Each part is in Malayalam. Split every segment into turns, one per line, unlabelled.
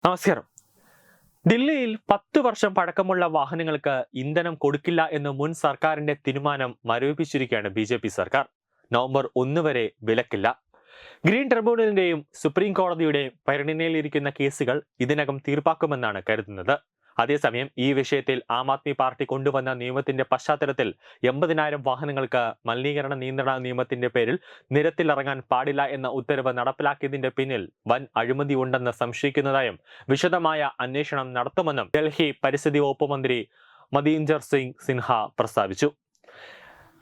നമസ്കാരം. ദില്ലിയിൽ 10 വർഷം പഴക്കമുള്ള വാഹനങ്ങൾക്ക് ഇന്ധനം കൊടുക്കില്ല എന്ന മുൻ സർക്കാരിന്റെ തീരുമാനം മരവിപ്പിച്ചിരിക്കുകയാണ് ബി സർക്കാർ. നവംബർ 1 വരെ വിലക്കില്ല. ഗ്രീൻ ട്രിബ്യൂണലിന്റെയും സുപ്രീം കോടതിയുടെയും പരിഗണനയിലിരിക്കുന്ന കേസുകൾ ഇതിനകം തീർപ്പാക്കുമെന്നാണ് കരുതുന്നത്. അതേസമയം ഈ വിഷയത്തിൽ ആം ആദ്മി പാർട്ടി കൊണ്ടുവന്ന നിയമത്തിന്റെ പശ്ചാത്തലത്തിൽ 80,000 വാഹനങ്ങൾക്ക് മലിനീകരണ നിയന്ത്രണ നിയമത്തിന്റെ പേരിൽ നിരത്തിലിറങ്ങാൻ പാടില്ല എന്ന ഉത്തരവ് നടപ്പിലാക്കിയതിന്റെ പിന്നിൽ വൻ അഴിമതി ഉണ്ടെന്ന് സംശയിക്കുന്നതായും വിശദമായ അന്വേഷണം നടത്തുമെന്നും ഡൽഹി പരിസ്ഥിതി വകുപ്പ് മന്ത്രി മതീന്ദർ സിംഗ് സിൻഹ പ്രസ്താവിച്ചു.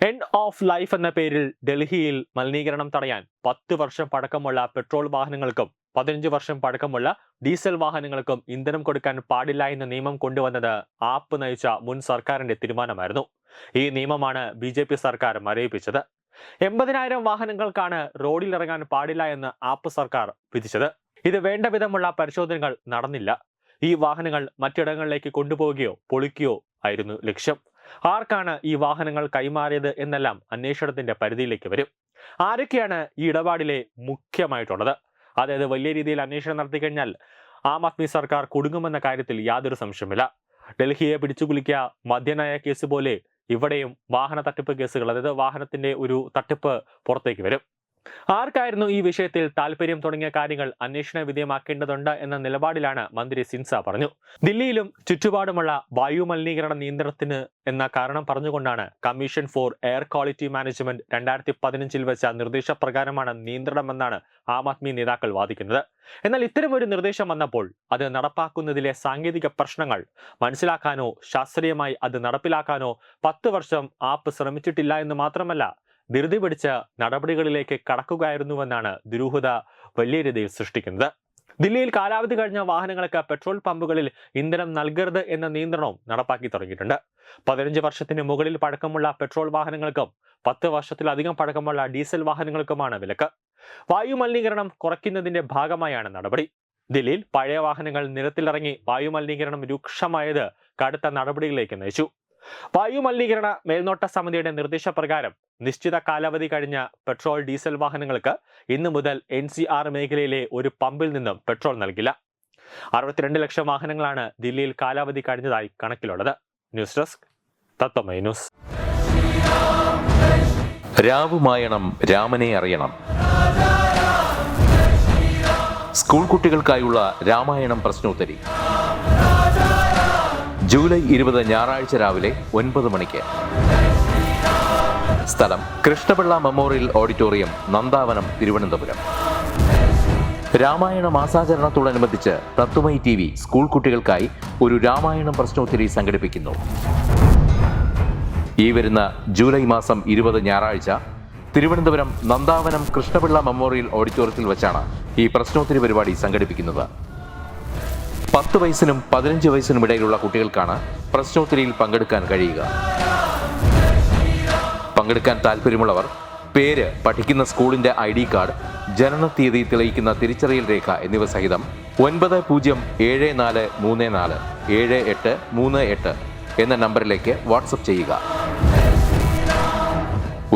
എൻഡ് ഓഫ് ലൈഫ് എന്ന പേരിൽ ഡൽഹിയിൽ മലിനീകരണം തടയാൻ 10 വർഷം പഴക്കമുള്ള പെട്രോൾ വാഹനങ്ങൾക്കും 15 വർഷം പഴക്കമുള്ള ഡീസൽ വാഹനങ്ങൾക്കും ഇന്ധനം കൊടുക്കാൻ പാടില്ല എന്ന നിയമം കൊണ്ടുവന്നത് ആപ്പ് നയിച്ച മുൻ സർക്കാരിന്റെ തീരുമാനമായിരുന്നു. ഈ നിയമമാണ് ബി സർക്കാർ മരവിപ്പിച്ചത്. 80,000 വാഹനങ്ങൾക്കാണ് റോഡിലിറങ്ങാൻ പാടില്ല എന്ന് ആപ്പ് സർക്കാർ വിധിച്ചത്. ഇത് വേണ്ട വിധമുള്ള പരിശോധനകൾ നടന്നില്ല. ഈ വാഹനങ്ങൾ മറ്റിടങ്ങളിലേക്ക് കൊണ്ടുപോവുകയോ പൊളിക്കുകയോ ആയിരുന്നു ലക്ഷ്യം. ആർക്കാണ് ഈ വാഹനങ്ങൾ കൈമാറിയത് എന്നെല്ലാം അന്വേഷണത്തിന്റെ പരിധിയിലേക്ക് വരും. ആരൊക്കെയാണ് ഈ ഇടപാടിലെ മുഖ്യമായിട്ടുള്ളത്? അതായത് വലിയ രീതിയിൽ അന്വേഷണം നടത്തി കഴിഞ്ഞാൽ ആം ആദ്മി സർക്കാർ കുടുങ്ങുമെന്ന കാര്യത്തിൽ യാതൊരു സംശയമില്ല. ഡൽഹിയെ പിടിച്ചുകുലുക്കിയ മദ്യനയ കേസ് പോലെ ഇവിടെയും വാഹന തട്ടിപ്പ് കേസുകൾ, അതായത് വാഹനത്തിന്റെ ഒരു തട്ടിപ്പ് പുറത്തേക്ക് വരും. ആർക്കായിരുന്നു ഈ വിഷയത്തിൽ താല്പര്യം തുടങ്ങിയ കാര്യങ്ങൾ അന്വേഷണ വിധേയമാക്കേണ്ടതുണ്ട് എന്ന നിലപാടിലാണ് മന്ത്രി സിൻസ പറഞ്ഞു. ദില്ലിയിലും ചുറ്റുപാടുമുള്ള വായു മലിനീകരണ നിയന്ത്രണത്തിന് എന്ന കാരണം പറഞ്ഞുകൊണ്ടാണ് commission for air quality management 2015 വെച്ച നിർദ്ദേശപ്രകാരമാണ് നിയന്ത്രണമെന്നാണ് ആം ആദ്മി നേതാക്കൾ വാദിക്കുന്നത്. എന്നാൽ ഇത്തരമൊരു നിർദ്ദേശം വന്നപ്പോൾ അത് നടപ്പാക്കുന്നതിലെ സാങ്കേതിക പ്രശ്നങ്ങൾ മനസ്സിലാക്കാനോ ശാസ്ത്രീയമായി അത് നടപ്പിലാക്കാനോ 10 വർഷം ആപ്പ് ശ്രമിച്ചിട്ടില്ല എന്ന് മാത്രമല്ല, ധൃതി പിടിച്ച നടപടികളിലേക്ക് കടക്കുകയായിരുന്നുവെന്നാണ് ദുരൂഹത വലിയ രീതിയിൽ സൃഷ്ടിക്കുന്നത്. ദില്ലിയിൽ കാലാവധി കഴിഞ്ഞ വാഹനങ്ങൾക്ക് പെട്രോൾ പമ്പുകളിൽ ഇന്ധനം നൽകരുത് എന്ന നിയന്ത്രണവും നടപ്പാക്കി തുടങ്ങിയിട്ടുണ്ട്. 15 വർഷത്തിന് മുകളിൽ പഴക്കമുള്ള പെട്രോൾ വാഹനങ്ങൾക്കും 10 വർഷത്തിലധികം പഴക്കമുള്ള ഡീസൽ വാഹനങ്ങൾക്കുമാണ് വിലക്ക്. വായു മലിനീകരണം കുറയ്ക്കുന്നതിന്റെ ഭാഗമായാണ് നടപടി. ദില്ലിയിൽ പഴയ വാഹനങ്ങൾ നിരത്തിലിറങ്ങി വായു മലിനീകരണം രൂക്ഷമായത് കടുത്ത നടപടികളിലേക്ക് നയിച്ചു. വായു മലിനീകരണ മേൽനോട്ട സമിതിയുടെ നിർദ്ദേശപ്രകാരം നിശ്ചിത കാലാവധി കഴിഞ്ഞ പെട്രോൾ ഡീസൽ വാഹനങ്ങൾക്ക് ഇന്നു മുതൽ NCR മേഖലയിലെ ഒരു പമ്പിൽ നിന്നും പെട്രോൾ നൽകില്ല. 62 ലക്ഷം വാഹനങ്ങളാണ് ദില്ലിയിൽ കാലാവധി കഴിഞ്ഞതായി കണക്കിലുള്ളത്. ന്യൂസ് ഡെസ്ക് തത്വമൈ ന്യൂസ്.
രാവുമായണം രാമനെ അറിയണം. സ്കൂൾ കുട്ടികൾക്കായുള്ള രാമായണം പ്രശ്നോത്തരി ജൂലൈ 20 ഞായറാഴ്ച രാവിലെ 9 മണിക്ക്. സ്ഥലം കൃഷ്ണപിള്ള മെമ്മോറിയൽ ഓഡിറ്റോറിയം, നന്ദാവനം, തിരുവനന്തപുരം. രാമായണ മാസാചരണത്തോടനുബന്ധിച്ച് തത്വമൈ TV സ്കൂൾ കുട്ടികൾക്കായി ഒരു രാമായണം പ്രശ്നോത്തരി സംഘടിപ്പിക്കുന്നു. ഈ വരുന്ന ജൂലൈ മാസം 20 ഞായറാഴ്ച തിരുവനന്തപുരം നന്ദാവനം കൃഷ്ണപിള്ള മെമ്മോറിയൽ ഓഡിറ്റോറിയത്തിൽ വെച്ചാണ് ഈ പ്രശ്നോത്തരി പരിപാടി സംഘടിപ്പിക്കുന്നത്. 10 വയസ്സിനും 15 വയസ്സിനും ഇടയിലുള്ള കുട്ടികൾക്കാണ് പ്രശ്നോത്തരിയിൽ പങ്കെടുക്കാൻ കഴിയുക. പങ്കെടുക്കാൻ താല്പര്യമുള്ളവർ പേര്, പഠിക്കുന്ന സ്കൂളിന്റെ ID കാർഡ്, ജനനത്തീയതി തെളിയിക്കുന്ന തിരിച്ചറിയൽ രേഖ എന്നിവ സഹിതം 9034347838 എന്ന നമ്പറിലേക്ക് വാട്സപ്പ് ചെയ്യുക.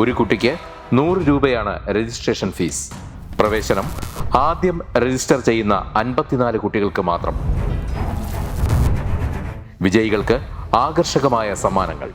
ഒരു കുട്ടിക്ക് 100 രൂപയാണ് രജിസ്ട്രേഷൻ ഫീസ്. പ്രവേശനം ആദ്യം രജിസ്റ്റർ ചെയ്യുന്ന 54 കുട്ടികൾക്ക് മാത്രം. വിജയികൾക്ക് ആകർഷകമായ സമ്മാനങ്ങൾ.